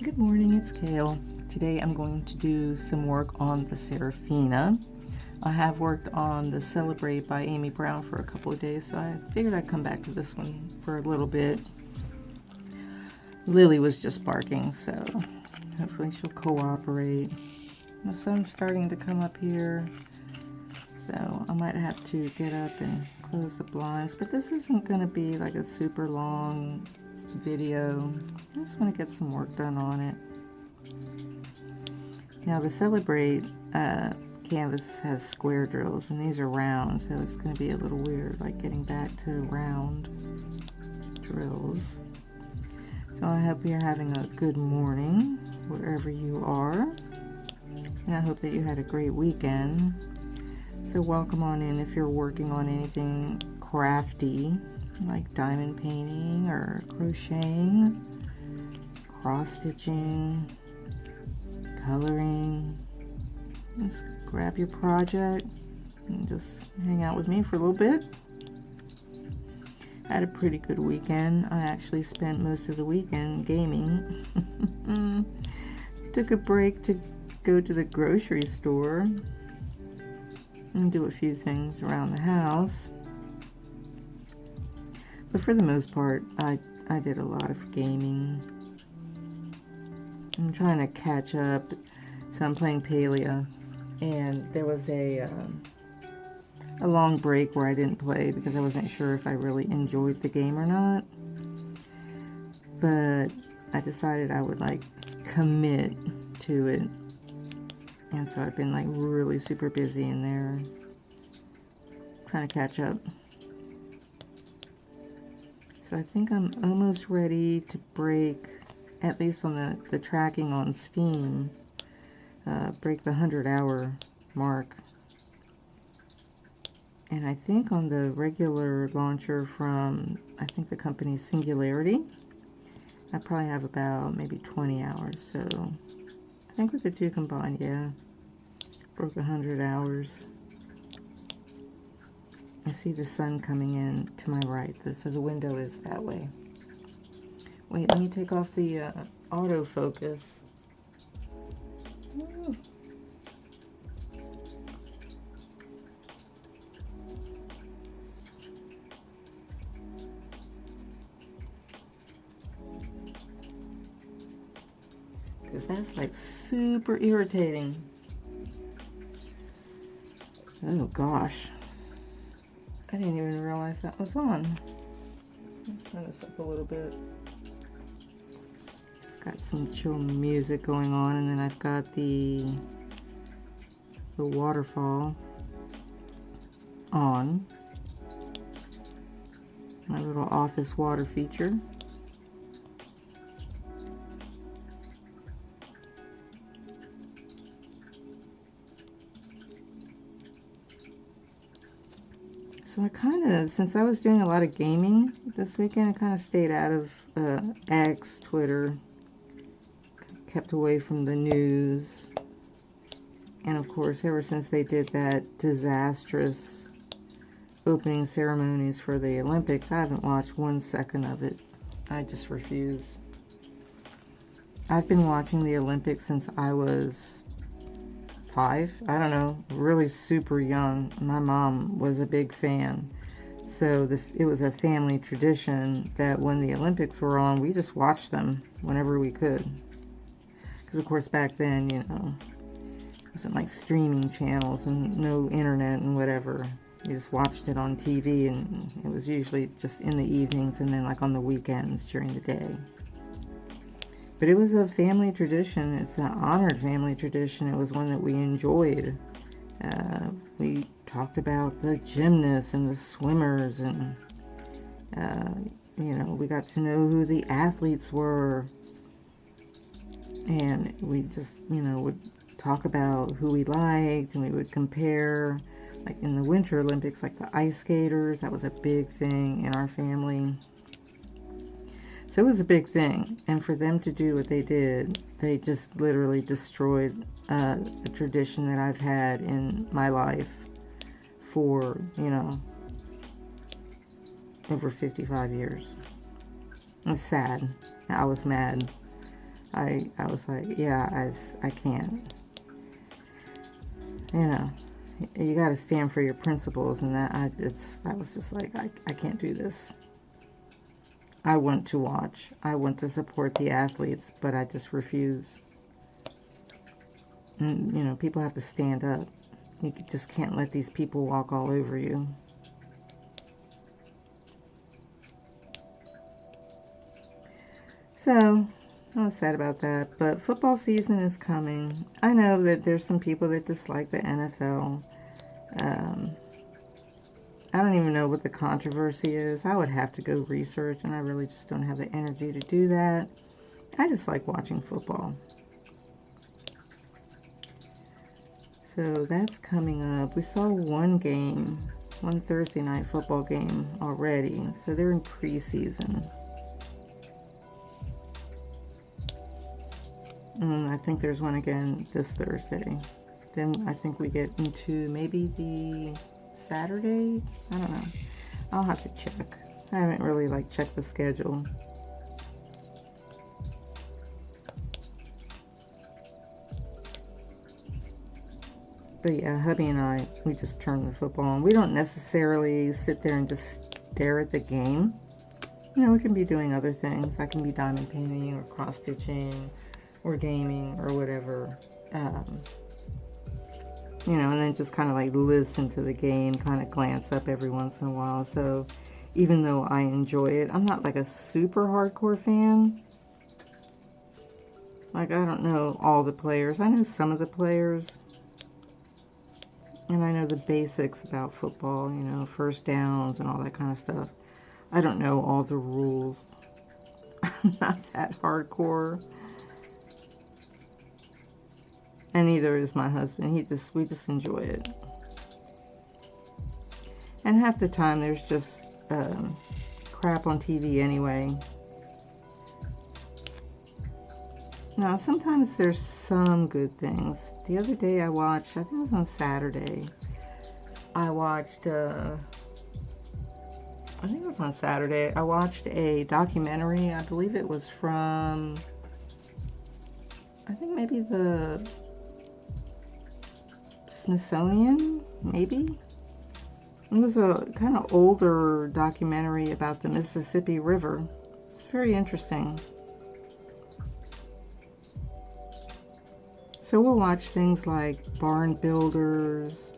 Good morning, it's Kale. Today I'm going to do some work on the Seraphina. I have worked on the Celebrate by Amy Brown for a couple of days, so I figured I'd come back to this one for a little bit. Lily was just barking, so hopefully she'll cooperate. The sun's starting to come up here, so I might have to get up and close the blinds, but this isn't going to be like a super long video. I just want to get some work done on it. Now the Celebrate canvas has square drills, and these are round, so it's going to be a little weird, like getting back to round drills. So I hope you're having a good morning wherever you are, and I hope that you had a great weekend. So welcome on in if you're working on anything crafty, like diamond painting or crocheting, cross-stitching, coloring. Just grab your project and just hang out with me for a little bit. I had a pretty good weekend. I actually spent most of the weekend gaming. Took a break to go to the grocery store and do a few things around the house. But for the most part, I did a lot of gaming. I'm trying to catch up, so I'm playing Caileadair, and there was a long break where I didn't play because I wasn't sure if I really enjoyed the game or not. But I decided I would like commit to it, and so I've been like really super busy in there trying to catch up. So I think I'm almost ready to break, at least on the tracking on Steam, break the 100-hour mark. And I think on the regular launcher from, I think the company's Singularity, I probably have about maybe 20 hours. So I think with the two combined, yeah, broke 100 hours. I see the sun coming in to my right, so the window is that way. Wait, let me take off the autofocus. Because that's like super irritating. Oh gosh. I didn't even realize that was on. Turn this up a little bit. Just got some chill music going on, and then I've got the waterfall on. My little office water feature. So I kind of, since I was doing a lot of gaming this weekend, I kind of stayed out of X, Twitter, kept away from the news. And of course, ever since they did that disastrous opening ceremonies for the Olympics, I haven't watched 1 second of it. I just refuse. I've been watching the Olympics since I was 5, I don't know, really super young. My mom was a big fan, so it was a family tradition that when the Olympics were on, we just watched them whenever we could. Because of course back then, you know, it wasn't like streaming channels and no internet and whatever. You just watched it on TV, and it was usually just in the evenings and then like on the weekends during the day. But it was a family tradition. It's an honored family tradition. It was one that we enjoyed. We talked about the gymnasts and the swimmers, and you know, we got to know who the athletes were, and we just, you know, would talk about who we liked, and we would compare, like in the Winter Olympics, like the ice skaters. That was a big thing in our family. So it was a big thing, and for them to do what they did, they just literally destroyed a tradition that I've had in my life for, you know, over 55 years. It's sad. I was mad. I was like, yeah, I can't. You know, you got to stand for your principles, and I was just like, I can't do this. I want to watch. I want to support the athletes, but I just refuse. And, you know, people have to stand up. You just can't let these people walk all over you. So, I was sad about that. But football season is coming. I know that there's some people that dislike the NFL. Um, I don't even know what the controversy is. I would have to go research, and I really just don't have the energy to do that. I just like watching football. So that's coming up. We saw one Thursday night football game already. So they're in preseason. And I think there's one again this Thursday. Then I think we get into maybe the Saturday? I don't know. I'll have to check. I haven't really checked the schedule. But yeah, hubby and I, we just turn the football on. We don't necessarily sit there and just stare at the game. You know, we can be doing other things. I can be diamond painting or cross stitching or gaming or whatever. You know, and then just kind of listen to the game, kind of glance up every once in a while. So even though I enjoy it, I'm not a super hardcore fan. I don't know all the players. I know some of the players. And I know the basics about football, you know, first downs and all that kind of stuff. I don't know all the rules. I'm not that hardcore. And neither is my husband. We just enjoy it. And half the time there's just crap on TV anyway. Now, sometimes there's some good things. The other day I watched, I think it was on Saturday, I watched a documentary. I believe it was from, I think maybe the Smithsonian, maybe? It was a kind of older documentary about the Mississippi River. It's very interesting. So we'll watch things like barn builders,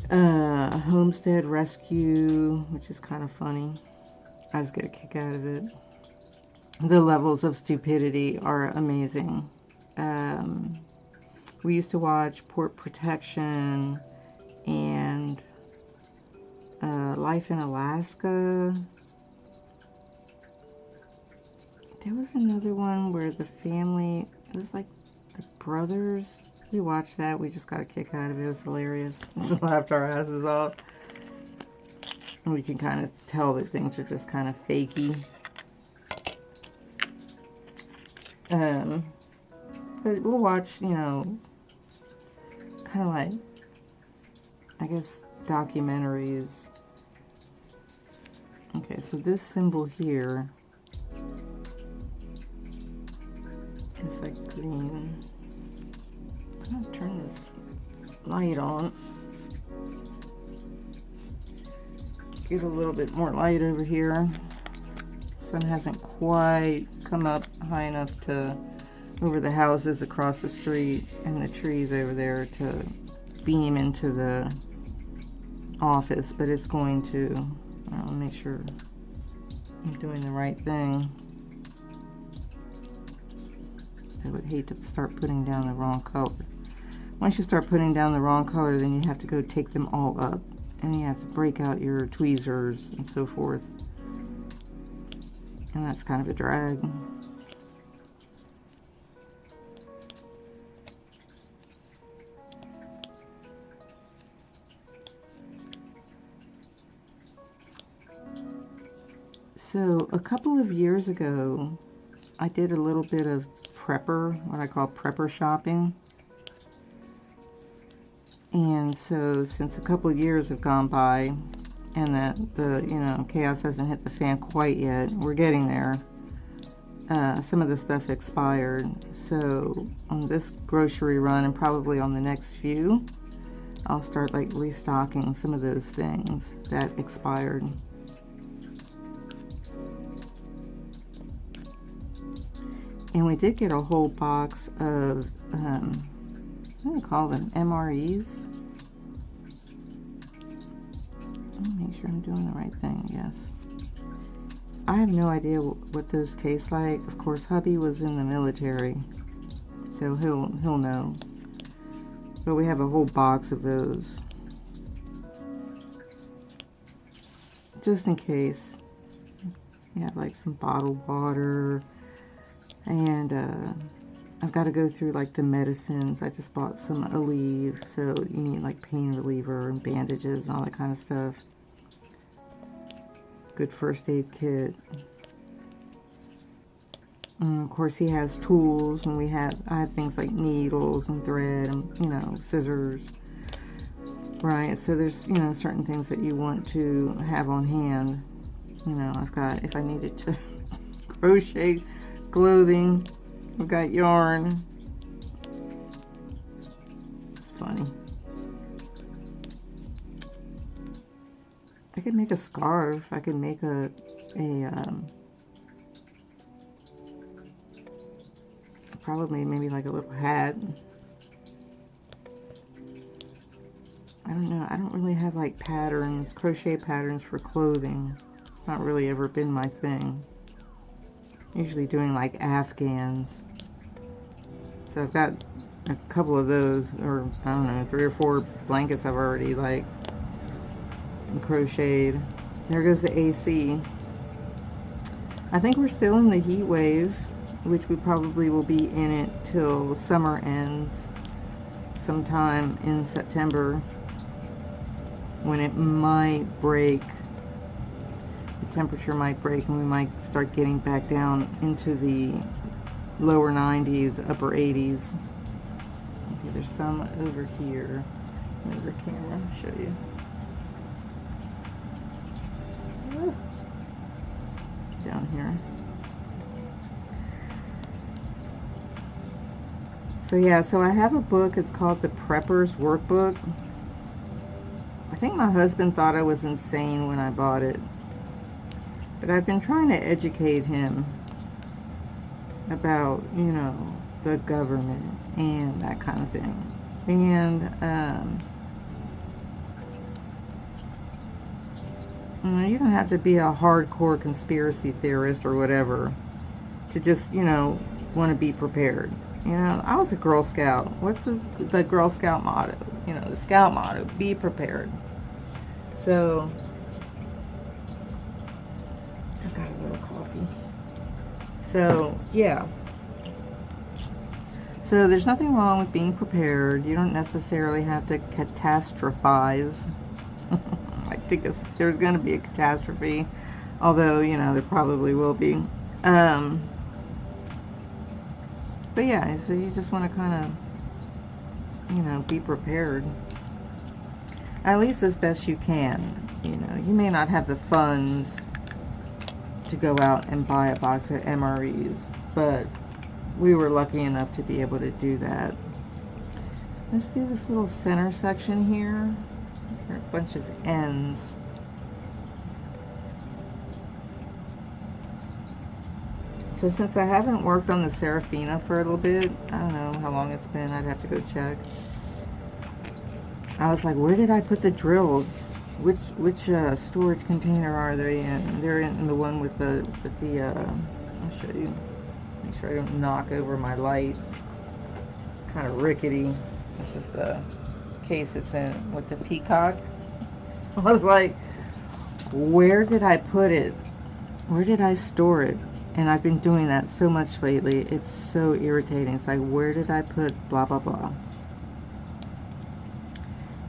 homestead rescue, which is kind of funny. I just get a kick out of it. The levels of stupidity are amazing. We used to watch Port Protection and Life in Alaska. There was another one where the family, it was the brothers. We watched that. We just got a kick out of it. It was hilarious. Just laughed our asses off. And we can kind of tell that things are just kind of fakey. But we'll watch, you know, kind of I guess, documentaries. Okay, so this symbol here is green. I'm gonna turn this light on. Get a little bit more light over here. Sun hasn't quite come up high enough to over the houses across the street and the trees over there to beam into the office, but it's going to. I'll make sure I'm doing the right thing. I would hate to start putting down the wrong color. Once you start putting down the wrong color, then you have to go take them all up. And you have to break out your tweezers and so forth. And that's kind of a drag. So a couple of years ago, I did a little bit of prepper, what I call prepper shopping. And so since a couple of years have gone by and that the chaos hasn't hit the fan quite yet, we're getting there. some of the stuff expired. So on this grocery run and probably on the next few, I'll start like restocking some of those things that expired. And we did get a whole box of, what do they call them? MREs? Let me make sure I'm doing the right thing, yes. I have no idea what those taste like. Of course, hubby was in the military, so he'll know. But we have a whole box of those. Just in case. We have like some bottled water. And I've got to go through like the medicines. I just bought some Aleve, so you need like pain reliever and bandages and all that kind of stuff. Good first aid kit. And of course he has tools, and I have things like needles and thread and, you know, scissors. Right, so there's, you know, certain things that you want to have on hand. You know, I've got, if I needed to crochet clothing, I've got yarn. It's funny. I could make a scarf. I could make probably maybe like a little hat. I don't know. I don't really have like patterns, crochet patterns for clothing. It's not really ever been my thing. Usually doing like Afghans. So I've got a couple of those, or I don't know, 3 or 4 blankets I've already like crocheted. There goes the AC. I think we're still in the heat wave, which we probably will be in it till summer ends, sometime in September, when it might break. The temperature might break and we might start getting back down into the lower 90s, upper 80s. Okay, there's some over here. Move the camera, I'll show you. Down here. So yeah, so I have a book. It's called The Prepper's Workbook. I think my husband thought I was insane when I bought it, but I've been trying to educate him about, you know, the government and that kind of thing. And you don't have to be a hardcore conspiracy theorist or whatever to just, you know, want to be prepared. You know, I was a Girl Scout. What's the Girl Scout motto? You know, the Scout motto, be prepared. So, I've got a little coffee. So, yeah. So, there's nothing wrong with being prepared. You don't necessarily have to catastrophize. I think there's going to be a catastrophe, although, you know, there probably will be. But yeah, so you just want to kind of, you know, be prepared. At least as best you can. You know, you may not have the funds to go out and buy a box of MREs, but we were lucky enough to be able to do that. Let's do this little center section here. There are a bunch of ends. So since I haven't worked on the Seraphina for a little bit, I don't know how long it's been, I'd have to go check. I was like, where did I put the drills? Which storage container are they in? They're in the one with the I'll show you. Make sure I don't knock over my light. It's kind of rickety. This is the case it's in with the peacock. I was like, where did I put it? Where did I store it? And I've been doing that so much lately. It's so irritating. It's like, where did I put blah, blah, blah?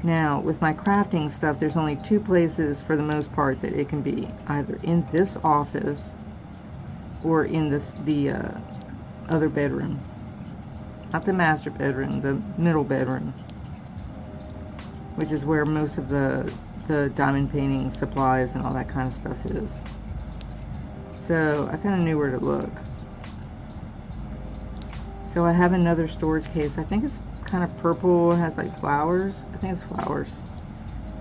Now, with my crafting stuff, there's only 2 places for the most part that it can be. Either in this office or in the other bedroom. Not the master bedroom, the middle bedroom. Which is where most of the diamond painting supplies and all that kind of stuff is. So I kind of knew where to look. So I have another storage case. I think it's kind of purple. It has like flowers. I think it's flowers.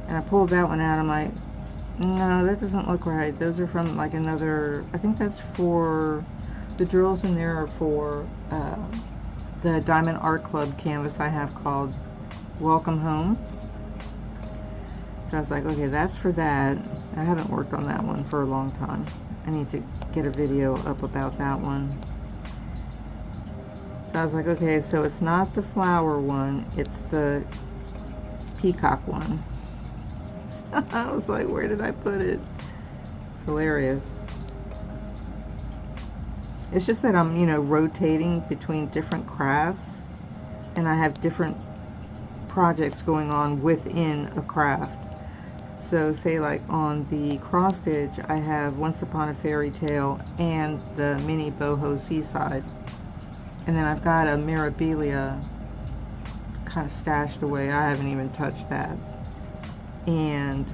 And I pulled that one out. I'm like, no, that doesn't look right. Those are from like another, I think that's for, the drills in there are for the Diamond Art Club canvas I have called Welcome Home. So I was like, okay, that's for that. I haven't worked on that one for a long time. I need to get a video up about that one. So I was like, okay, so it's not the flower one, it's the peacock one. So I was like, where did I put it? It's hilarious. It's just that I'm, you know, rotating between different crafts, and I have different projects going on within a craft. So say like on the cross stitch, I have Once Upon a Fairy Tale and the mini boho seaside. And then I've got a Mirabilia kind of stashed away. I haven't even touched that. And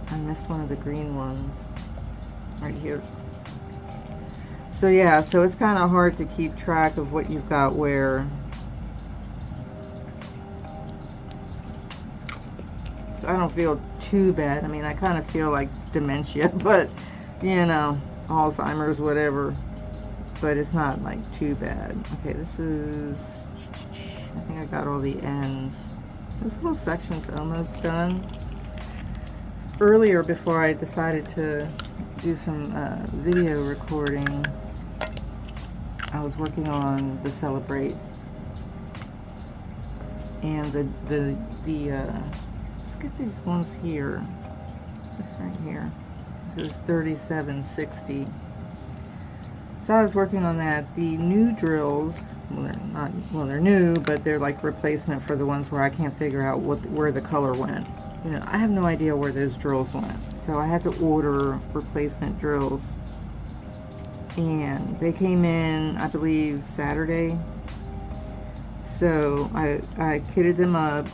I missed one of the green ones right here. So yeah, so it's kind of hard to keep track of what you've got where. I don't feel too bad. I mean, I kind of feel like dementia, but you know, Alzheimer's, whatever. But it's not like too bad. Okay, this is, I think I got all the ends. This little section's almost done. Earlier, before I decided to do some video recording, I was working on the Celebrate, and let's get these ones here. This right here. This is 3760. So I was working on that. The new drills, well, they're not, well, they're new, but they're like replacement for the ones where I can't figure out where the color went. You know, I have no idea where those drills went. So I had to order replacement drills. And they came in, I believe, Saturday. So I kitted them up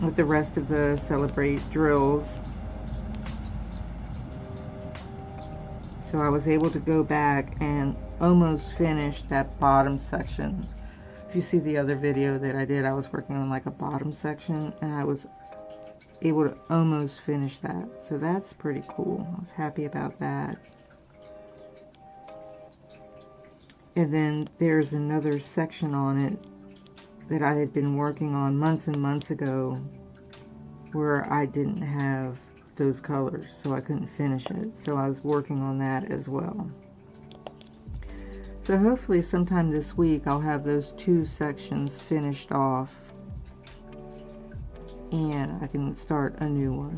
with the rest of the Celebrate drills. So I was able to go back and almost finish that bottom section. If you see the other video that I did, I was working on like a bottom section, and I was able to almost finish that. So that's pretty cool. I was happy about that. And then there's another section on it that I had been working on months and months ago, where I didn't have those colors, so I couldn't finish it. So I was working on that as well. So hopefully sometime this week I'll have those two sections finished off, and I can start a new one.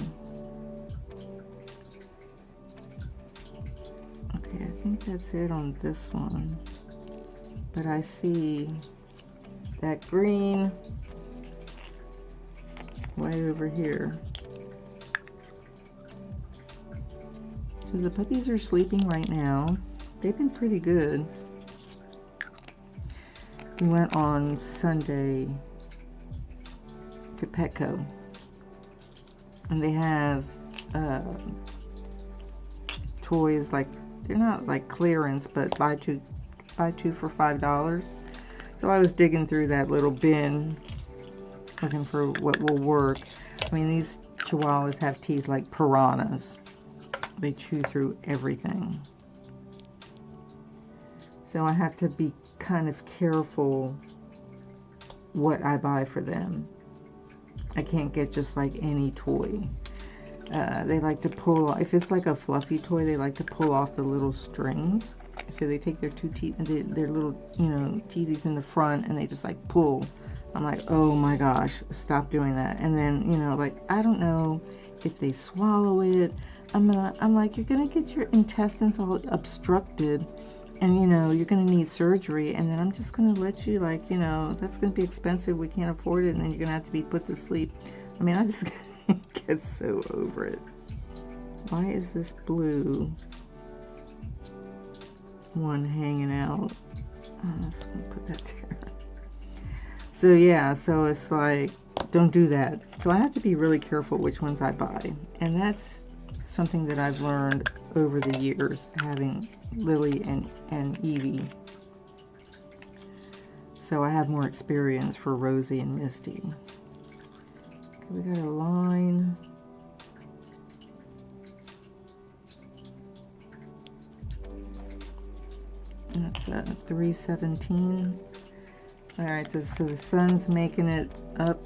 Okay, I think that's it on this one. But I see that green way over here. So the puppies are sleeping right now. They've been pretty good. We went on Sunday to Petco, and they have toys, like, they're not like clearance, but buy two for $5. So I was digging through that little bin looking for what will work. I mean, these chihuahuas have teeth like piranhas. They chew through everything. So I have to be kind of careful what I buy for them. I can't get just like any toy. They like to pull, if it's like a fluffy toy, they like to pull off the little strings. So they take their two teeth and their little, you know, teethies in the front, and they just like pull. I'm like, oh my gosh, stop doing that. And then, you know, like, I don't know if they swallow it. I'm like, you're gonna get your intestines all obstructed, and you know, you're gonna need surgery, and then I'm just gonna let you, like, you know, that's gonna be expensive, we can't afford it, and then you're gonna have to be put to sleep. I mean, I just get so over it. Why is this blue one hanging out? I'm just gonna put that there. So yeah, so it's like, don't do that. So I have to be really careful which ones I buy, and that's something that I've learned over the years having Lily and Evie. so I have more experience for Rosie and Misty. Okay, we got a line. That's 317. All right, so the sun's making it up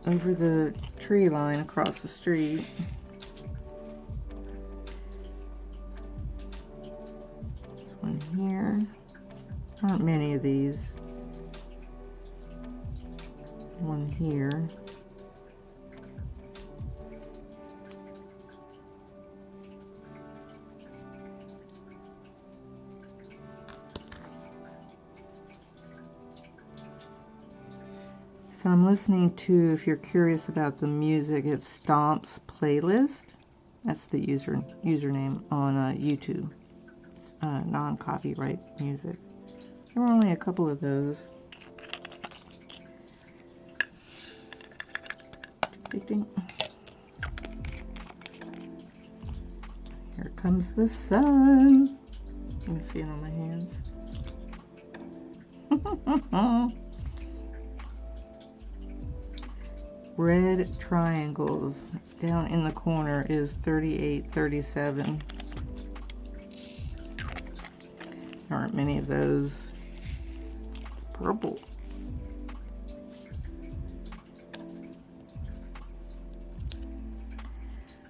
over the tree line across the street. There's one here. There aren't many of these. One here. So I'm listening to, if you're curious about the music, it's Stomp's Playlist. That's the username on YouTube. It's non-copyright music. There were only a couple of those. Ding. Here comes the sun. You can see it on my hands. Red triangles down in the corner is 3837. There aren't many of those. It's purple.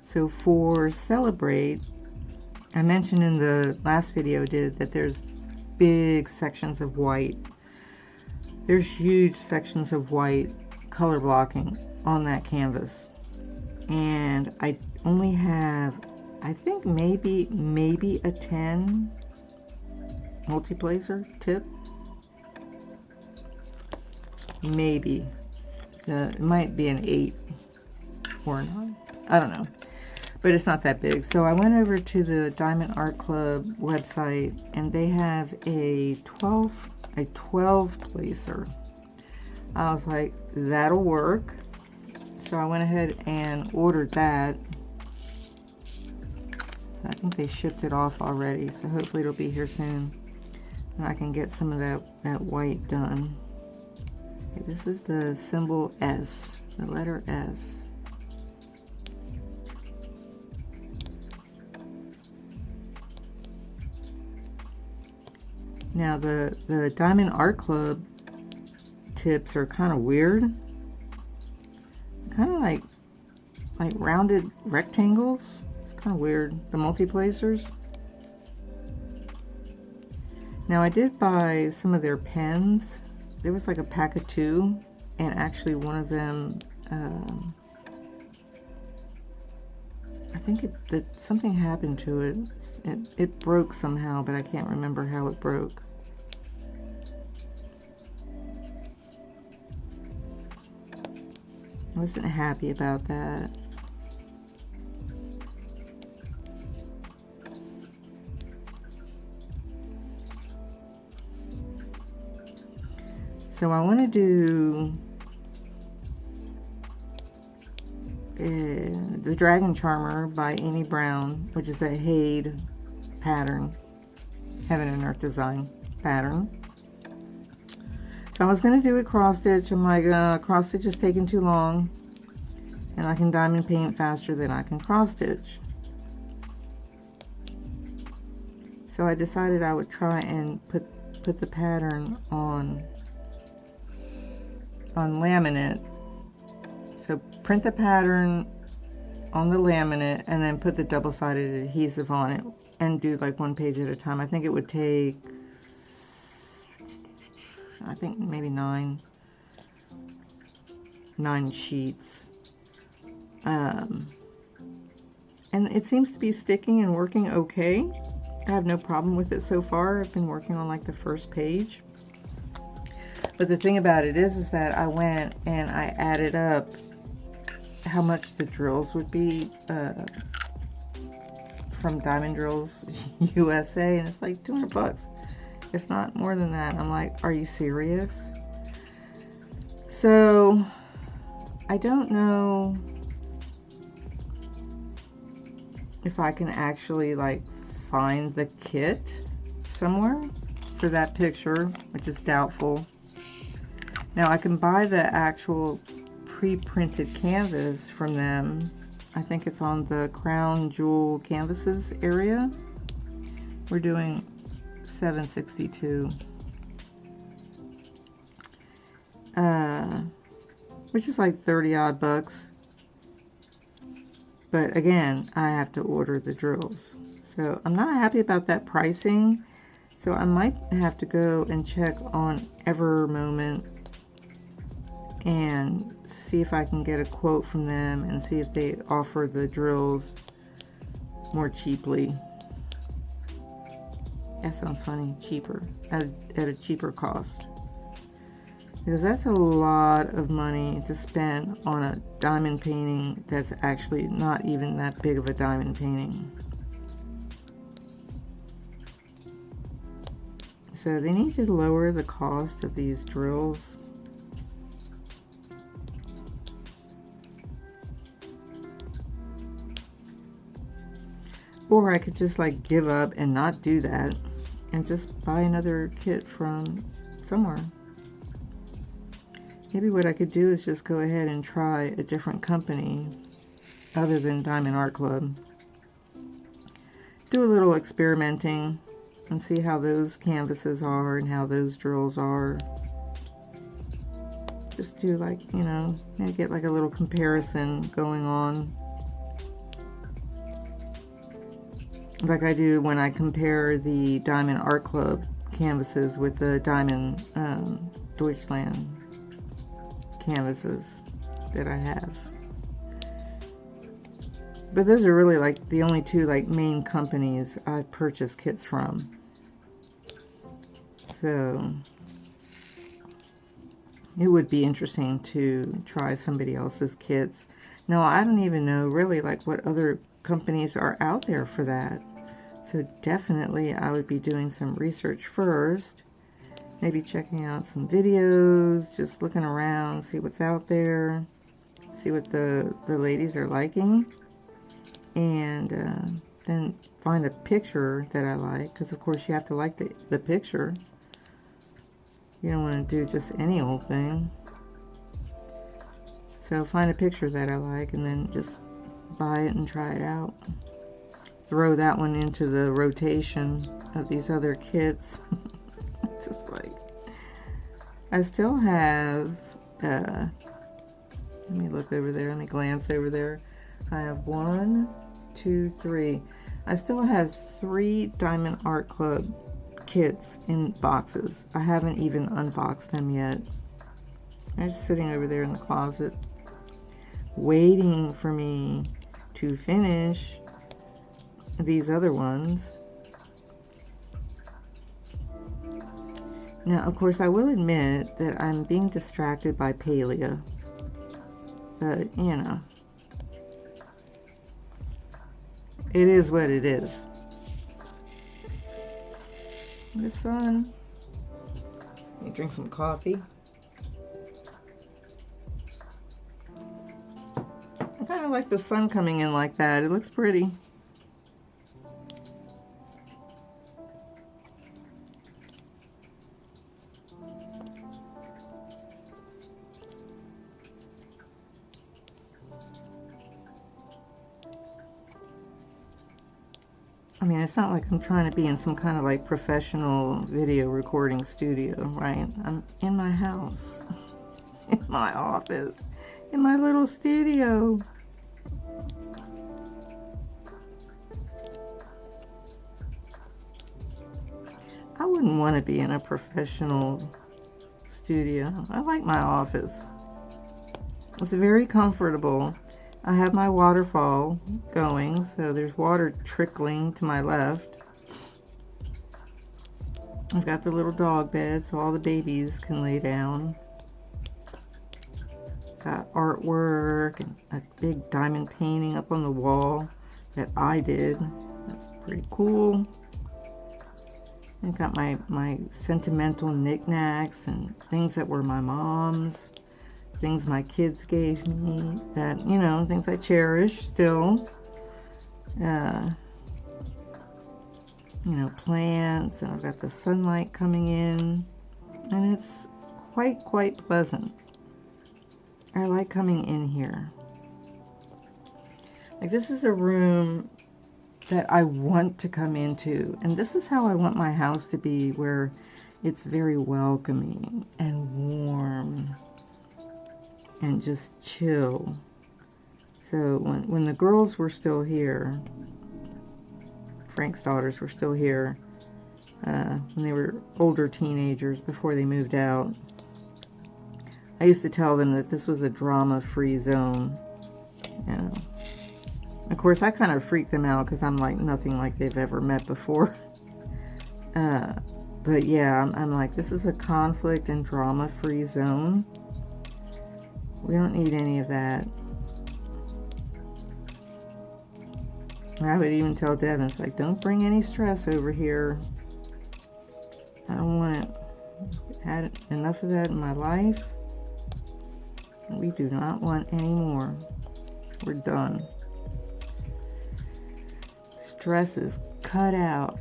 So for Celebrate, I mentioned in the last video I did that there's big sections of white. There's huge sections of white color blocking on that canvas, and I only have, I think maybe a 10 multi-placer tip, maybe. It might be an 8 or a 9, I don't know, but it's not that big. So I went over to the Diamond Art Club website, and they have a 12 placer. I was like, that'll work. So I went ahead and ordered that. I think they shipped it off already, so hopefully it'll be here soon. And I can get some of that white done. Okay, this is the symbol S, the letter S. Now the Diamond Art Club tips are kind of weird. Kind of like rounded rectangles. It's kind of weird. The multi-placers. Now I did buy some of their pens. There was like a pack of 2, and actually one of them, I think that something happened to it. It broke somehow, but I can't remember how it broke. I wasn't happy about that. So I want to do the Dragon Charmer by Amy Brown, which is a Haid pattern, Heaven and Earth design pattern. So I was going to do a cross stitch. I'm like, cross stitch is taking too long, and I can diamond paint faster than I can cross stitch. So I decided I would try and put the pattern on laminate. So print the pattern on the laminate and then put the double-sided adhesive on it and do like 1 page at a time. I think it would take, I think maybe 9 sheets. And it seems to be sticking and working okay. I have no problem with it so far. I've been working on like the first page. But the thing about it is that I went and I added up how much the drills would be from Diamond Drills USA, and it's like $200, if not more than that. I'm like, are you serious? So I don't know if I can actually like find the kit somewhere. for that picture, which is doubtful. Now I can buy the actual pre-printed canvas from them. I think it's on the Crown Jewel Canvases area. We're doing $7.62. Which is like 30 odd bucks. But again, I have to order the drills. So I'm not happy about that pricing. So I might have to go and check on Evermoment and see if I can get a quote from them and see if they offer the drills more cheaply. That sounds funny, cheaper, at a cheaper cost. Because that's a lot of money to spend on a diamond painting that's actually not even that big of a diamond painting. So they need to lower the cost of these drills. Or I could just like give up and not do that and just buy another kit from somewhere. Maybe what I could do is just go ahead and try a different company other than Diamond Art Club. Do a little experimenting and see how those canvases are and how those drills are. Just do like, you know, maybe get like a little comparison going on. Like I do when I compare the Diamond Art Club canvases with the Diamond Deutschland canvases that I have. But those are really like the only two like main companies I purchase kits from. So it would be interesting to try somebody else's kits. Now I don't even know really like what other companies are out there for that. So definitely I would be doing some research first. Maybe checking out some videos, just looking around, see what's out there, see what the ladies are liking, and then find a picture that I like, because of course you have to like the picture. You don't want to do just any old thing. So find a picture that I like and then just buy it and try it out. Throw that one into the rotation of these other kits. Just like, I still have, let me look over there, let me glance over there. I have 1, 2, 3. I still have 3 Diamond Art Club kits in boxes. I haven't even unboxed them yet. They're just sitting over there in the closet, waiting for me to finish these other ones. Now, of course, I will admit that I'm being distracted by Caileadair. But, you know, it is what it is. The sun. Let me drink some coffee. I kind of like the sun coming in like that. It looks pretty. I mean, it's not like I'm trying to be in some kind of like professional video recording studio, right? I'm in my house, in my office, in my little studio. I wouldn't want to be in a professional studio. I like my office. It's very comfortable. I have my waterfall going, so there's water trickling to my left. I've got the little dog bed so all the babies can lay down. Got artwork and a big diamond painting up on the wall that I did. That's pretty cool. I've got my sentimental knickknacks and things that were my mom's. Things my kids gave me that, you know, things I cherish still. you know, plants, and I've got the sunlight coming in, and it's quite pleasant. I like coming in here. Like, this is a room that I want to come into, and this is how I want my house to be, where it's very welcoming and warm and just chill. So when the girls were still here, Frank's daughters were still here, when they were older teenagers before they moved out, I used to tell them that this was a drama-free zone. You know, of course, I kind of freaked them out because I'm like nothing like they've ever met before. But yeah, I'm like, this is a conflict and drama-free zone. We don't need any of that. I would even tell Devin, it's like, don't bring any stress over here. I don't want it. I've had enough of that in my life. We do not want any more. We're done. Stress is cut out.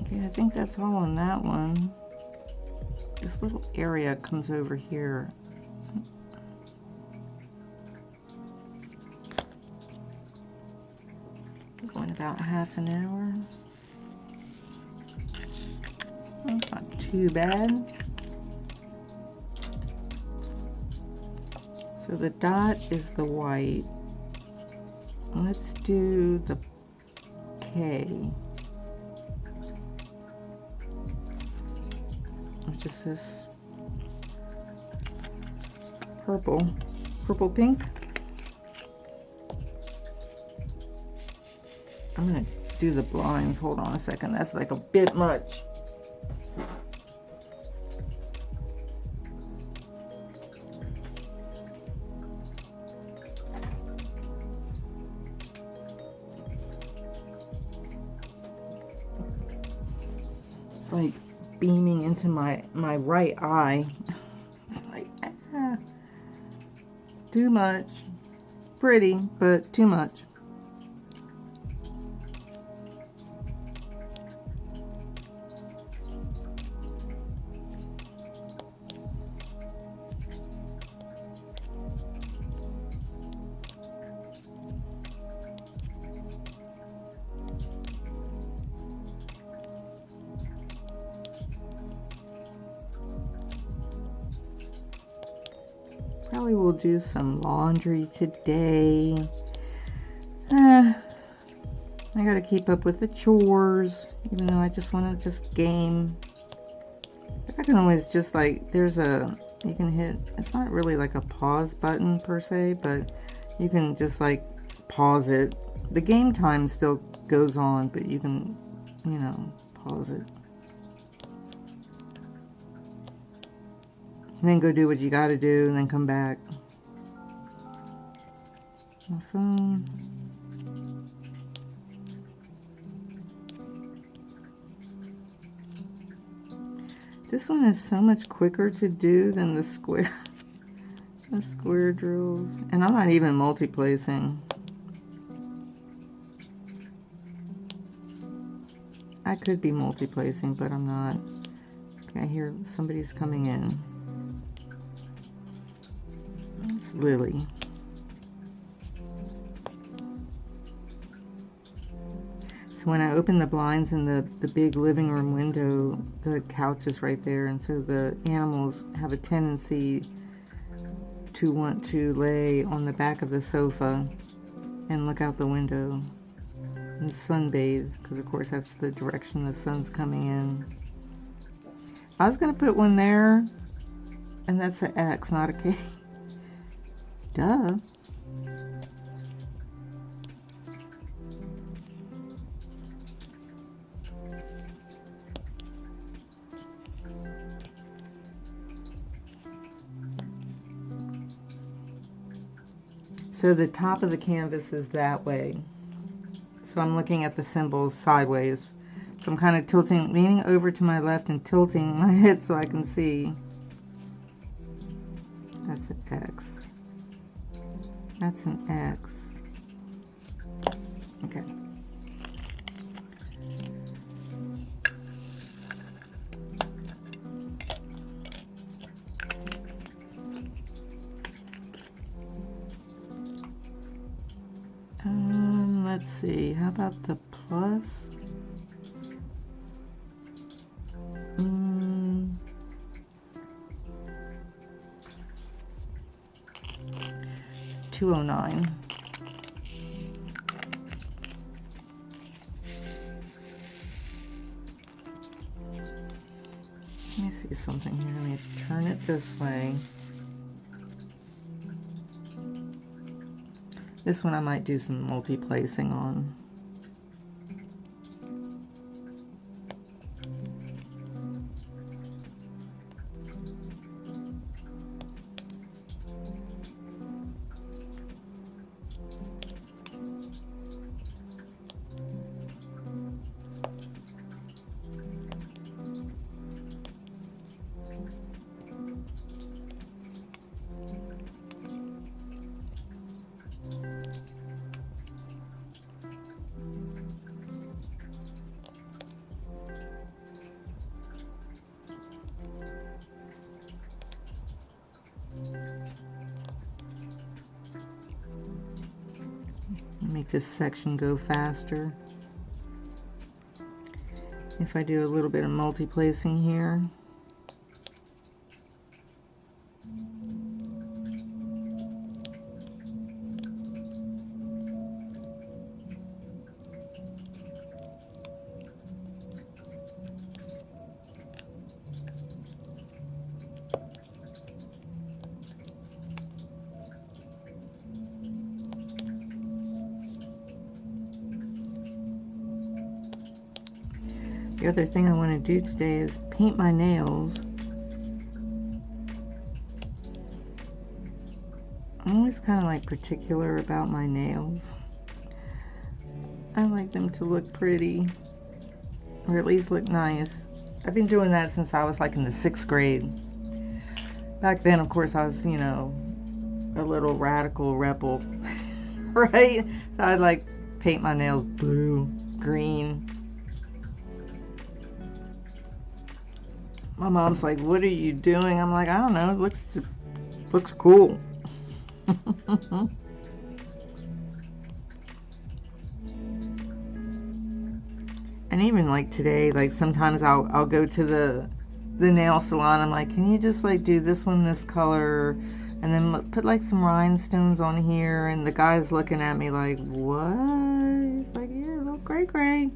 Okay, I think that's all on that one. This little area comes over here. Going about half an hour. That's not too bad. So the dot is the white. Let's do the K, which is this purple pink. I'm gonna do the blinds. Hold on a second. That's like a bit much. It's like beaming into my right eye. It's like, too much. Pretty, but too much. Probably will do some laundry today. I gotta keep up with the chores, even though I just want to just game. I can always just like, you can hit, it's not really like a pause button per se, but you can just like pause it. The game time still goes on, but you can, you know, pause it. And then go do what you gotta do, and then come back. My phone. This one is so much quicker to do than the square drills. And I'm not even multi-placing. I could be multi-placing, but I'm not. Okay, I hear somebody's coming in. It's Lily. So when I open the blinds in the big living room window, the couch is right there, and so the animals have a tendency to want to lay on the back of the sofa and look out the window and sunbathe, because of course that's the direction the sun's coming in. I was going to put one there, and that's an X, not a K. Duh. So the top of the canvas is that way. So I'm looking at the symbols sideways. So I'm kind of leaning over to my left and tilting my head so I can see. That's an X. That's an X. Okay. Let's see, how about the plus? It's 209. Let me see something here. Let me turn it this way. This one I might do some multi-placing on. Make this section go faster. If I do a little bit of multi-placing here. The other thing I want to do today is paint my nails. I'm always kind of like particular about my nails. I like them to look pretty, or at least look nice. I've been doing that since I was like in the 6th grade. Back then, of course, I was, you know, a little radical rebel, right? So I'd like paint my nails blue, green. My mom's like, "What are you doing?" I'm like, "I don't know. It looks cool." And even like today, like sometimes I'll go to the nail salon. I'm like, "Can you just like do this one this color, and then put like some rhinestones on here?" And the guy's looking at me like, "What?" He's like, "Yeah, a little gray gray."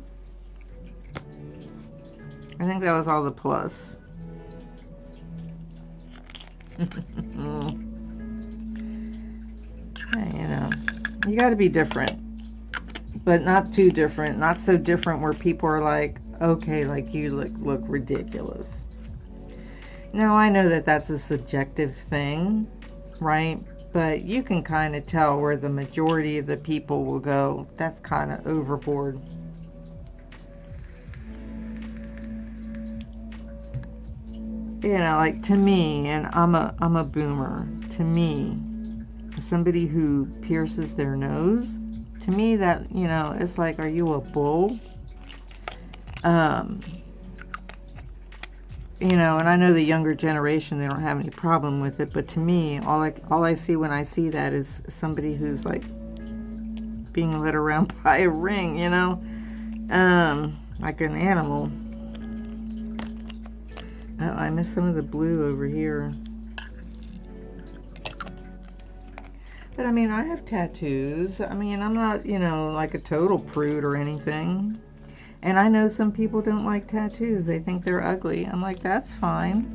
I think that was all the plus. Hey, you know, you got to be different, but not too different, not so different where people are like, okay, like you look ridiculous. Now I know that that's a subjective thing, right? But you can kind of tell where the majority of the people will go, that's kind of overboard. You know, like to me, and I'm a boomer, to me, somebody who pierces their nose, to me that, you know, it's like, are you a bull? You know, and I know the younger generation, they don't have any problem with it, but to me, all I see when I see that is somebody who's like being led around by a ring, you know, like an animal. Oh, I missed some of the blue over here. But I mean, I have tattoos. I mean, I'm not, you know, like a total prude or anything. And I know some people don't like tattoos. They think they're ugly. I'm like, that's fine.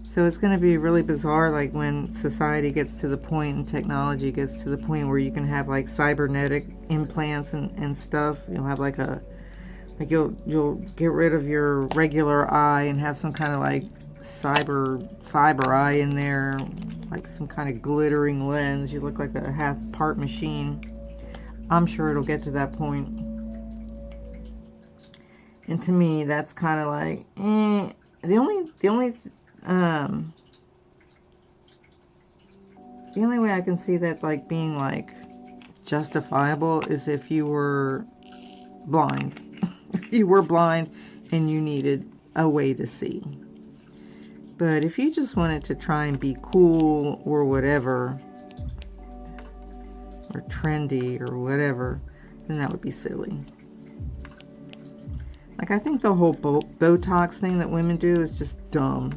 So it's going to be really bizarre, like when society gets to the point and technology gets to the point where you can have like cybernetic implants and stuff. You'll have like you'll get rid of your regular eye and have some kind of like cyber eye in there, like some kind of glittering lens. You look like a half part machine. I'm sure it'll get to that point. And to me, that's kind of like, the only The only way I can see that like being like justifiable is if you were blind. If you were blind and you needed a way to see. But if you just wanted to try and be cool or whatever, or trendy or whatever, then that would be silly. Like, I think the whole Botox thing that women do is just dumb.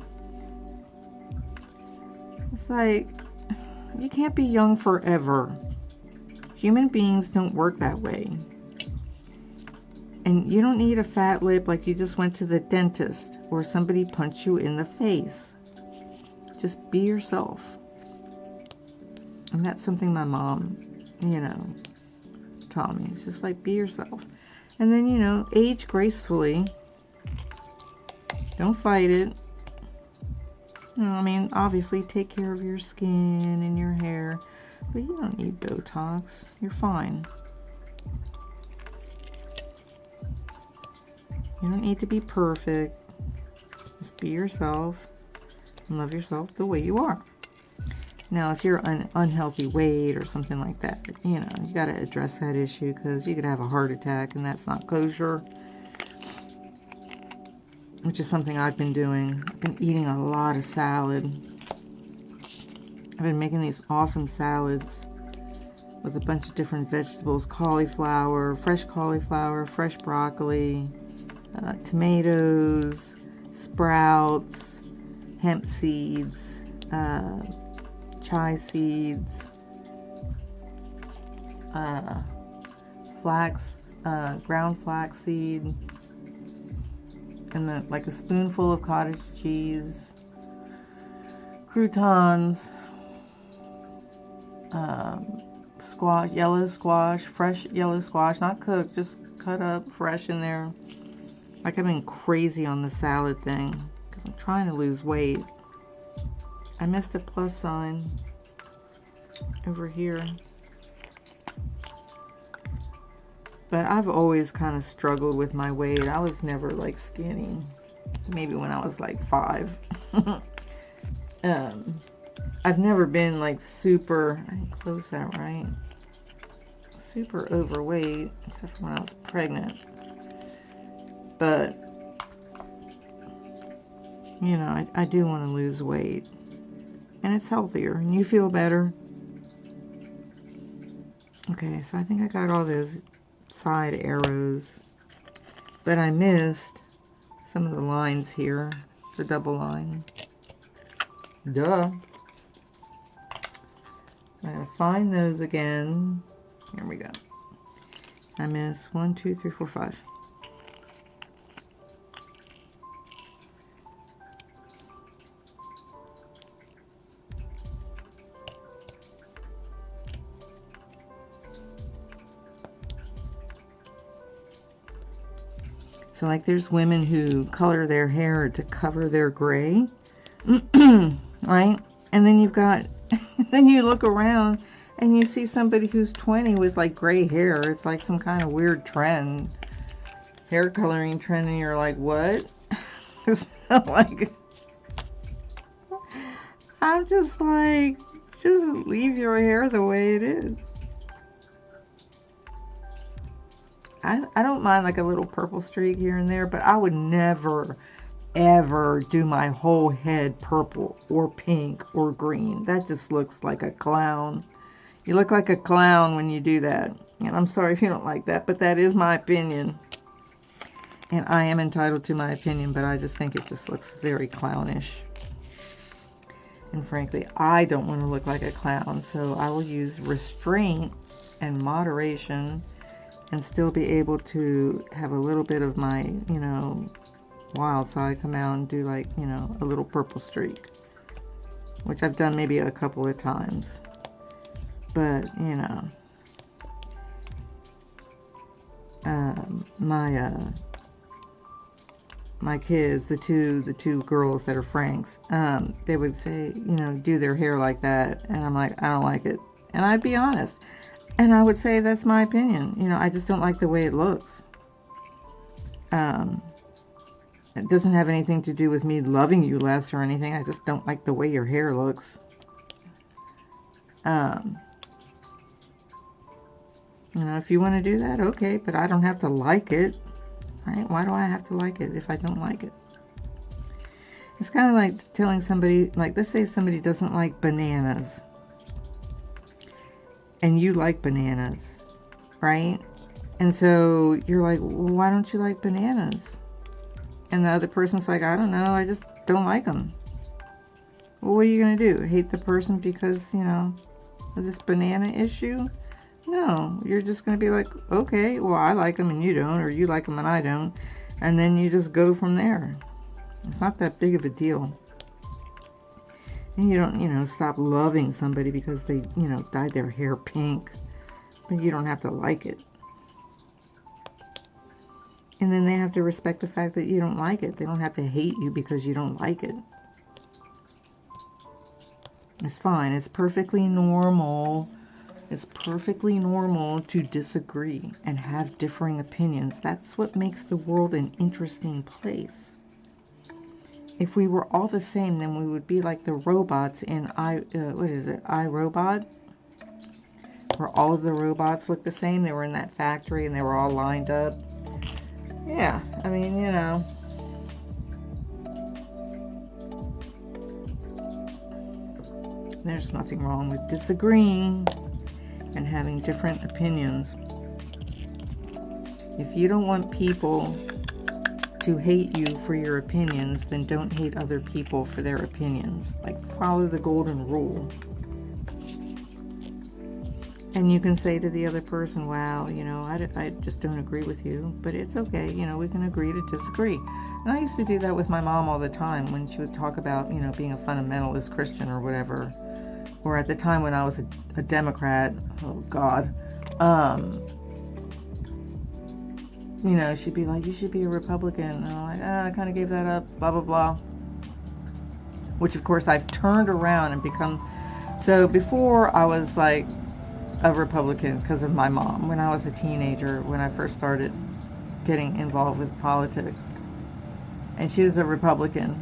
It's like, you can't be young forever. Human beings don't work that way. And you don't need a fat lip like you just went to the dentist or somebody punched you in the face. Just be yourself. And that's something my mom, you know, taught me. It's just like, be yourself. And then, you know, age gracefully. Don't fight it. You know, I mean, obviously take care of your skin and your hair. But you don't need Botox. You're fine. You don't need to be perfect. Just be yourself and love yourself the way you are. Now, if you're an unhealthy weight or something like that, you know, you got to address that issue because you could have a heart attack and that's not kosher. Which is something I've been doing. I've been eating a lot of salad. I've been making these awesome salads with a bunch of different vegetables. Cauliflower, fresh broccoli, tomatoes, sprouts, hemp seeds, chai seeds, ground flax seed, and then like a spoonful of cottage cheese, croutons, squash, yellow squash, fresh yellow squash, not cooked, just cut up fresh in there. Like, I've been crazy on the salad thing because I'm trying to lose weight. I missed a plus sign over here. But I've always kind of struggled with my weight. I was never like skinny. Maybe when I was like 5. I've never been like super, I didn't close that right, super overweight, except for when I was pregnant. But, you know, I do want to lose weight. And it's healthier. And you feel better. Okay, so I think I got all those side arrows. But I missed some of the lines here. The double line. Duh. I gotta find those again. Here we go. I missed 1, 2, 3, 4, 5. So like there's women who color their hair to cover their gray, right? And then you've got, then you look around and you see somebody who's 20 with like gray hair. It's like some kind of weird trend, hair coloring trend, and you're like, what? It's like, I'm just like, just leave your hair the way it is. I don't mind like a little purple streak here and there, but I would never, ever do my whole head purple or pink or green. That just looks like a clown. You look like a clown when you do that. And I'm sorry if you don't like that, but that is my opinion. And I am entitled to my opinion, but I just think it just looks very clownish. And frankly, I don't want to look like a clown, so I will use restraint and moderation and still be able to have a little bit of my, you know, wild side come out and do like, you know, a little purple streak, which I've done maybe a couple of times. But, you know, my kids, the two girls that are Franks, they would say, you know, do their hair like that, and I'm like, I don't like it. And I'd be honest. And I would say that's my opinion. You know, I just don't like the way it looks. It doesn't have anything to do with me loving you less or anything. I just don't like the way your hair looks. Um, you know, if you want to do that, okay, but I don't have to like it, right? Why do I have to like it if I don't like it? It's kind of like telling somebody, like, let's say somebody doesn't like bananas, and you like bananas, right? And so you're like, well, why don't you like bananas? And the other person's like, I don't know, I just don't like them. Well, what are you going to do? Hate the person because, you know, of this banana issue? No, you're just going to be like, okay, well, I like them and you don't, or you like them and I don't. And then you just go from there. It's not that big of a deal. And you don't, you know, stop loving somebody because they, you know, dyed their hair pink. But you don't have to like it. And then they have to respect the fact that you don't like it. They don't have to hate you because you don't like it. It's fine. It's perfectly normal. It's perfectly normal to disagree and have differing opinions. That's what makes the world an interesting place. If we were all the same, then we would be like the robots in iRobot? Where all of the robots look the same. They were in that factory and they were all lined up. Yeah, I mean, you know. There's nothing wrong with disagreeing and having different opinions. If you don't want people to hate you for your opinions, then don't hate other people for their opinions. Like, follow the golden rule. And you can say to the other person, wow, you know, I just don't agree with you, but it's okay, you know, we can agree to disagree. And I used to do that with my mom all the time when she would talk about, you know, being a fundamentalist Christian or whatever. Or at the time when I was a Democrat, oh God, you know, she'd be like, you should be a Republican. And I'm like, I kind of gave that up, blah, blah, blah. Which, of course, I've turned around and become, so before I was like a Republican because of my mom when I was a teenager, when I first started getting involved with politics. And she was a Republican.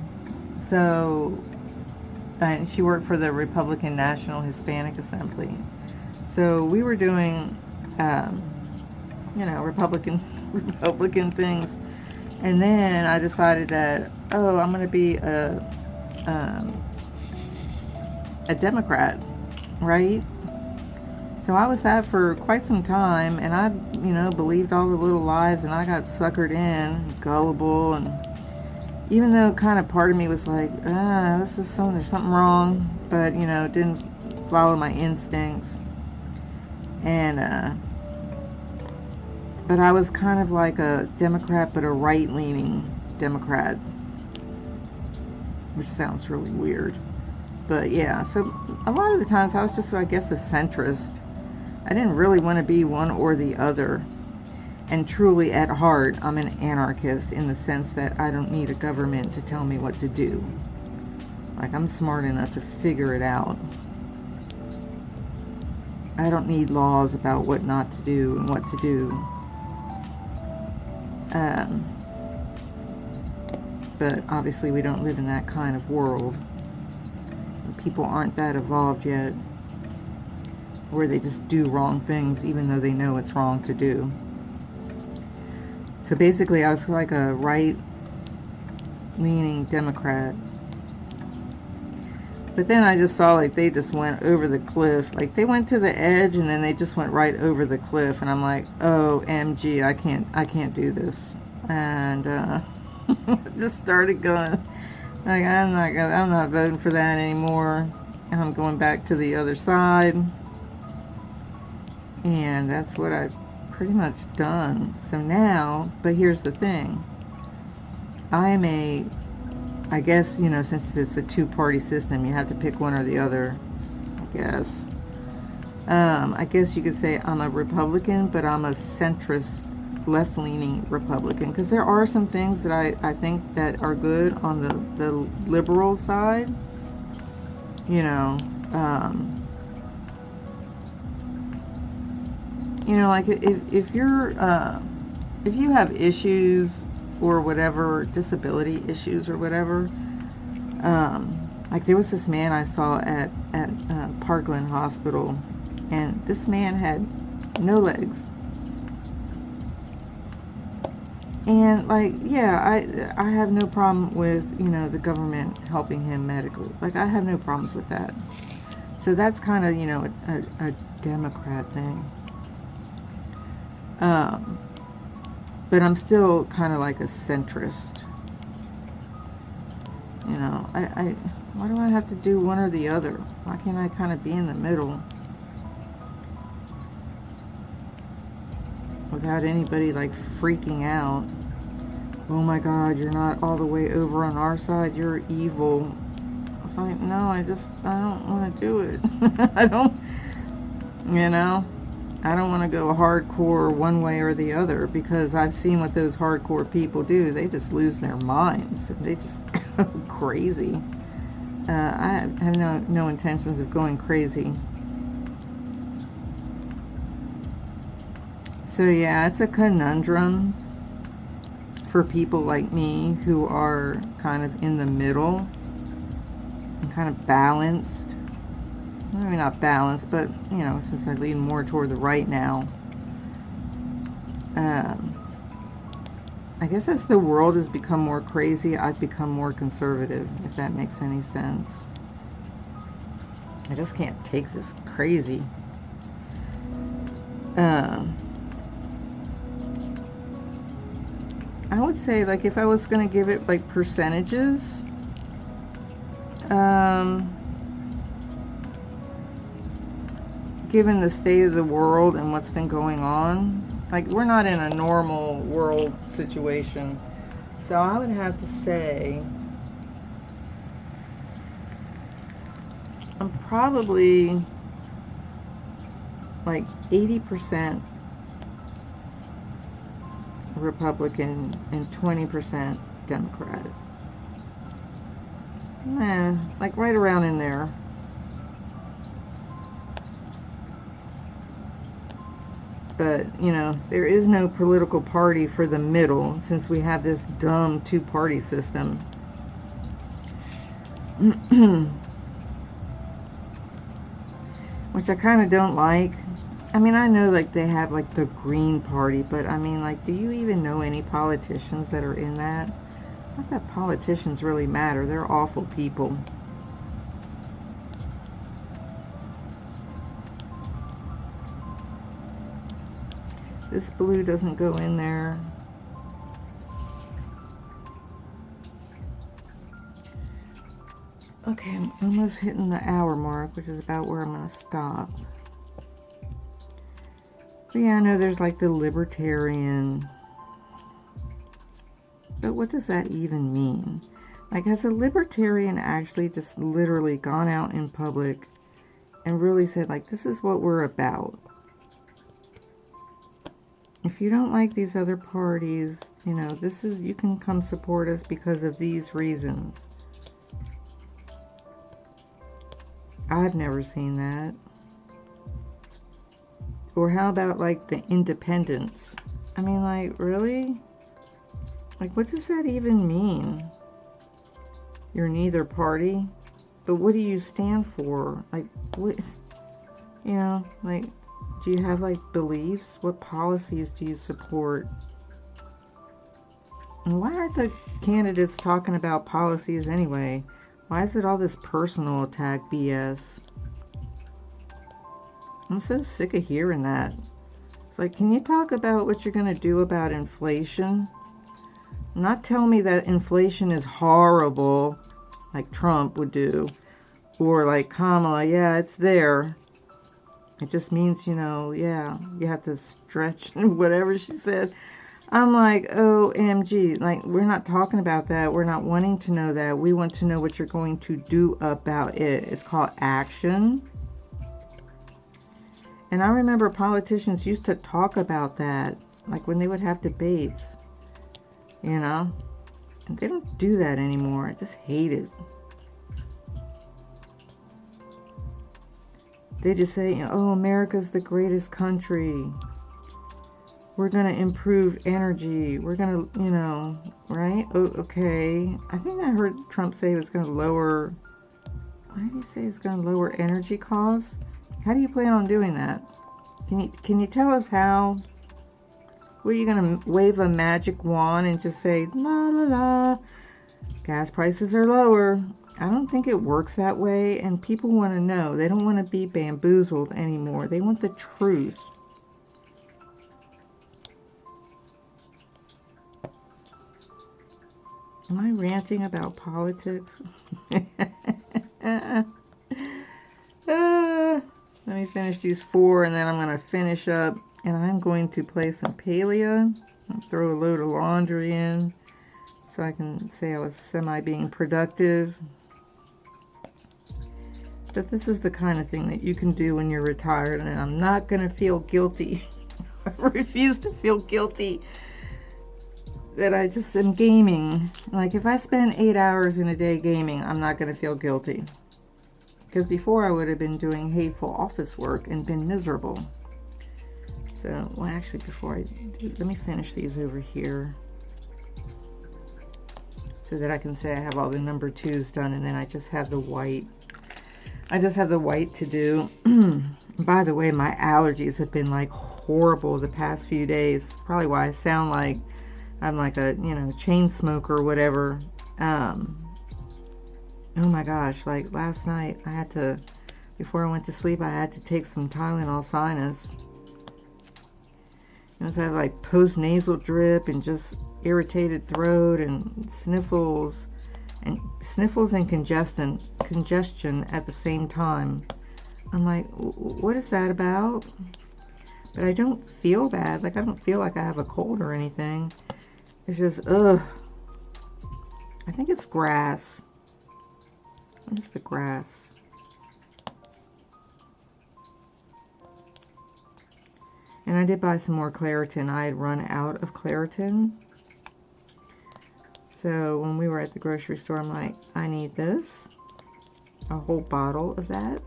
So, and she worked for the Republican National Hispanic Assembly. So we were doing, you know, Republican things. And then I decided that, oh, I'm going to be a Democrat, right? So I was that for quite some time, and I, you know, believed all the little lies, and I got suckered in, gullible, and even though kind of part of me was like, this is something, there's something wrong, but, you know, didn't follow my instincts. And, but I was kind of like a Democrat, but a right-leaning Democrat, which sounds really weird. But yeah, so a lot of the times I was just, I guess, a centrist. I didn't really want to be one or the other. And truly, at heart, I'm an anarchist in the sense that I don't need a government to tell me what to do. Like, I'm smart enough to figure it out. I don't need laws about what not to do and what to do. But obviously we don't live in that kind of world. People aren't that evolved yet, where they just do wrong things even though they know it's wrong to do. So basically I was like a right-leaning Democrat. But then I just saw like they just went over the cliff. Like they went to the edge and then they just went right over the cliff. And I'm like, OMG, I can't do this. And just started going, like, I'm not voting for that anymore. I'm going back to the other side. And that's what I've pretty much done. So now, but here's the thing. I guess, you know, since it's a two-party system, you have to pick one or the other, I guess. I guess you could say I'm a Republican, but I'm a centrist, left-leaning Republican. Because there are some things that I think that are good on the liberal side. You know, like if you have issues or whatever, disability issues or whatever, Like there was this man I saw at Parkland Hospital, and this man had no legs. And like, yeah, I have no problem with, you know, the government helping him medically. Like I have no problems with that. So that's kind of, you know, a Democrat thing. But I'm still kind of like a centrist. You know, why do I have to do one or the other? Why can't I kind of be in the middle without anybody like freaking out? Oh my God, you're not all the way over on our side, you're evil. I was like, no, I don't want to do it. I don't, you know, I don't want to go hardcore one way or the other, because I've seen what those hardcore people do. They just lose their minds. They just go crazy. I have no intentions of going crazy. So yeah, it's a conundrum for people like me who are kind of in the middle and kind of balanced. Maybe not balanced, but you know, since I lean more toward the right now, I guess as the world has become more crazy, I've become more conservative, if that makes any sense. I just can't take this crazy. I would say, like, if I was going to give it, like, percentages, given the state of the world and what's been going on, like, we're not in a normal world situation. So I would have to say I'm probably, like, 80% Republican and 20% Democrat. Like right around in there. But, you know, there is no political party for the middle, since we have this dumb two-party system. Which I kind of don't like. I mean, I know, like, they have, like, the Green Party, but, I mean, like, do you even know any politicians that are in that? Not that politicians really matter. They're awful people. This blue doesn't go in there. Okay, I'm almost hitting the hour mark, which is about where I'm going to stop. But yeah, I know there's like the libertarian. But what does that even mean? Like, has a libertarian actually just literally gone out in public and really said, like, this is what we're about? If you don't like these other parties, you know, you can come support us because of these reasons. I've never seen that. Or how about, like, the independents? I mean, like, really? Like, what does that even mean? You're neither party? But what do you stand for? Like, what? You know, like, do you have, like, beliefs? What policies do you support? And why aren't the candidates talking about policies anyway? Why is it all this personal attack BS? I'm so sick of hearing that. It's like, can you talk about what you're going to do about inflation? Not tell me that inflation is horrible, like Trump would do. Or like Kamala, yeah, it's there. It just means, you know, yeah, you have to stretch whatever she said. I'm like, OMG, like, we're not talking about that. We're not wanting to know that. We want to know what you're going to do about it. It's called action. And I remember politicians used to talk about that, like when they would have debates, you know? And they don't do that anymore. I just hate it. They just say, oh, America's the greatest country. We're going to improve energy. We're going to, you know, right? Oh, okay. I think I heard Trump say he was going to lower Why do you say it's going to lower energy costs? How do you plan on doing that? Can you tell us how? Were you going to wave a magic wand and just say, la la la, gas prices are lower? I don't think it works that way, and people want to know. They don't want to be bamboozled anymore. They want the truth. Am I ranting about politics? Let me finish these 4, and then I'm going to finish up, and I'm going to play some Palea and throw a load of laundry in so I can say I was being productive. But this is the kind of thing that you can do when you're retired, and I'm not going to feel guilty. I refuse to feel guilty that I just am gaming. Like, if I spend 8 hours in a day gaming, I'm not going to feel guilty. Because before I would have been doing hateful office work and been miserable. So, well, actually, before I do, let me finish these over here so that I can say I have all the number 2s done, and then I just have the white. I just have the white to do. By the way, my allergies have been like horrible the past few days. Probably why I sound like I'm like a, chain smoker or whatever. Oh my gosh, like last night I had to, before I went to sleep, I had to take some Tylenol sinus. I had like post-nasal drip and just irritated throat and sniffles and congestion at the same time. I'm like, what is that about? But I don't feel bad. Like, I don't feel like I have a cold or anything. It's just, ugh. I think it's grass. What is the grass? And I did buy some more Claritin. I had run out of Claritin. So when we were at the grocery store, I'm like, I need this. A whole bottle of that.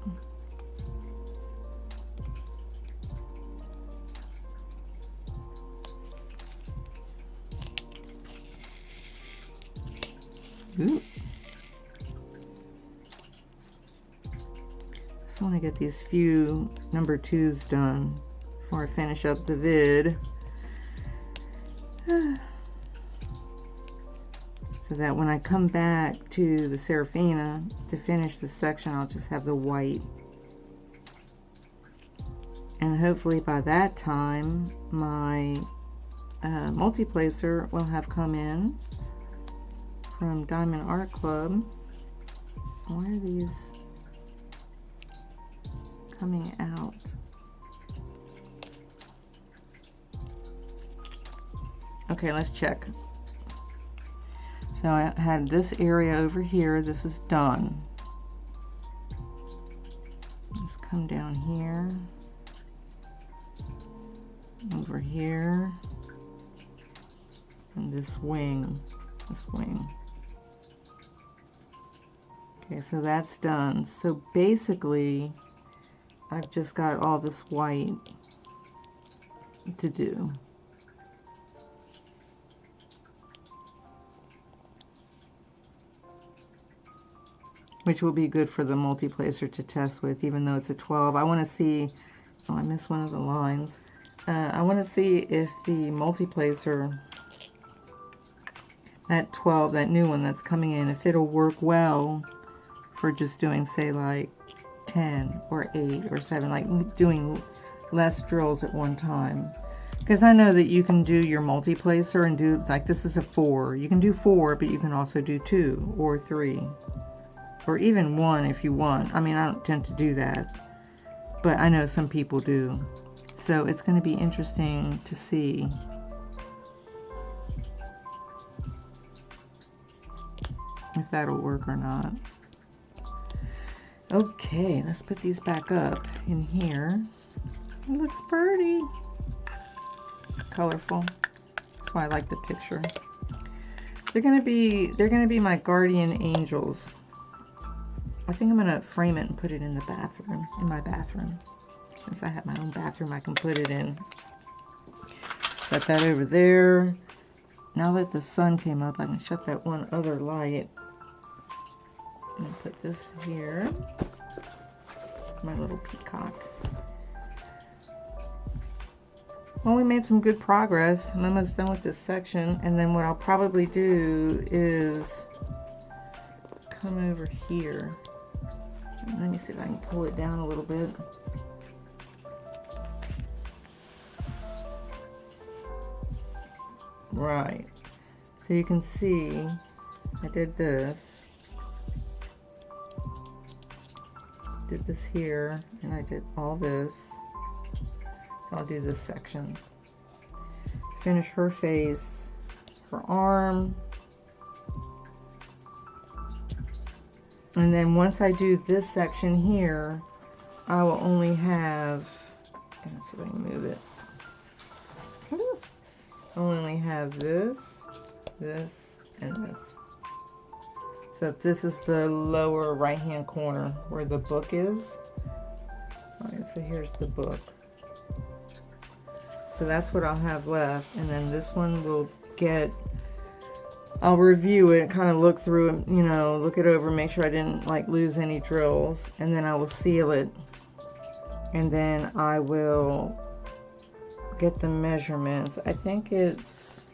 Ooh. Just want to get these few number 2s done before I finish up the vid. So that when I come back to the Seraphina to finish this section, I'll just have the white. And hopefully by that time, my multi-placer will have come in from Diamond Art Club. Why are these coming out? Okay, let's check. So I had this area over here. This is done. Let's come down here. Over here. And this wing. This wing. Okay, so that's done. So basically, I've just got all this white to do. Which will be good for the multi-placer to test with, even though it's a 12. I want to see, oh, I missed one of the lines. I want to see if the multi-placer, that 12, that new one that's coming in, if it'll work well for just doing, say, like 10 or 8 or 7, like doing less drills at one time. Because I know that you can do your multi-placer and do, like, this is a 4. You can do 4, but you can also do 2 or 3. Or even 1 if you want. I mean, I don't tend to do that, but I know some people do. So it's going to be interesting to see if that'll work or not. Okay, let's put these back up in here. It looks pretty. Colorful. That's why I like the picture. They're gonna be my guardian angels. I think I'm gonna frame it and put it in the bathroom, in my bathroom. Since I have my own bathroom, I can put it in. Set that over there. Now that the sun came up, I can shut that one other light. I'm going to put this here. My little peacock. Well, we made some good progress. I'm almost done with this section, and then what I'll probably do is come over here. Let me see if I can pull it down a little bit. Right. So you can see I did this. Did this here, and I did all this. So I'll do this section. Finish her face, her arm. And then once I do this section here, I will only have, let's see if I can move it. I'll only have this, this, and this. So this is the lower right hand corner where the book is. Alright, so here's the book. So that's what I'll have left, and then this one will get, I'll review it, kind of look through it, you know, look it over, make sure I didn't like lose any drills, and then I will seal it, and then I will get the measurements. I think it's,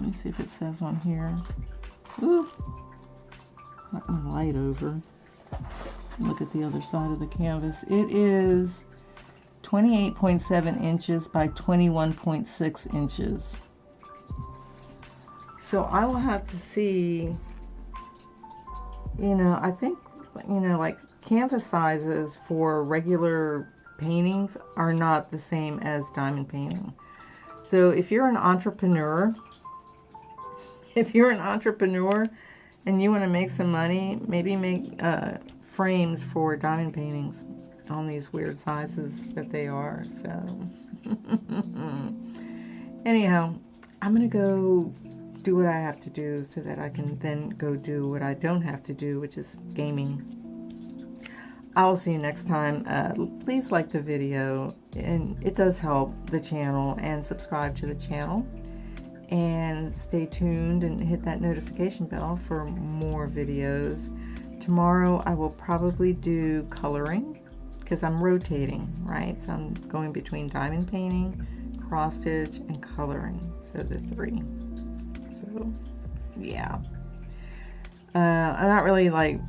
let me see if it says on here. Ooh, got my light over. Look at the other side of the canvas. It is 28.7 inches by 21.6 inches. So I will have to see, you know, I think, you know, like canvas sizes for regular paintings are not the same as diamond painting. So if you're an entrepreneur, and you want to make some money, maybe make frames for diamond paintings on these weird sizes that they are. So anyhow, I'm gonna go do what I have to do so that I can then go do what I don't have to do, which is gaming. I will see you next time. Please like the video, and it does help the channel, and subscribe to the channel, and stay tuned and hit that notification bell for more videos. Tomorrow I will probably do coloring because I'm rotating, right? So I'm going between diamond painting, cross stitch, and coloring. So the three. So yeah, I'm not really like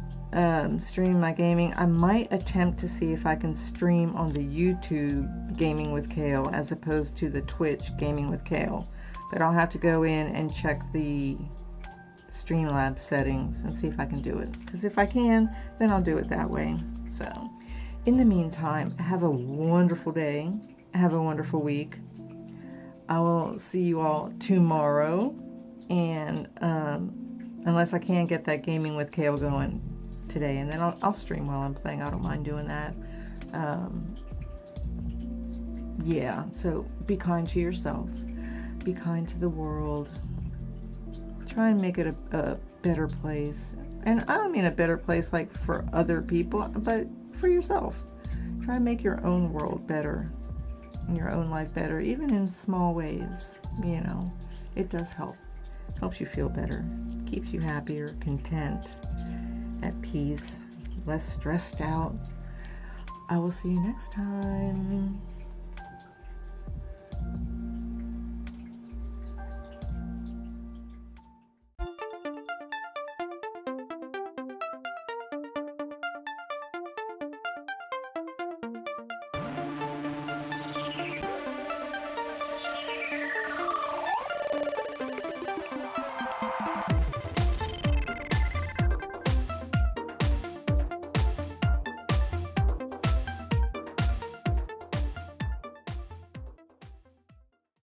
streaming my gaming. I might attempt to see if I can stream on the YouTube Gaming with Kale as opposed to the Twitch Gaming with Kale, but I'll have to go in and check the Streamlabs settings and see if I can do it, because if I can, then I'll do it that way. So in the meantime, have a wonderful day, have a wonderful week. I will see you all tomorrow, and unless I can get that Gaming with Kale going today, and then I'll stream while I'm playing. I don't mind doing that. Yeah, so be kind to yourself, be kind to the world, try and make it a better place. And I don't mean a better place like for other people, but for yourself. Try and make your own world better, and your own life better, even in small ways. You know, it does help. Helps you feel better, keeps you happier, content, at peace, less stressed out. I will see you next time.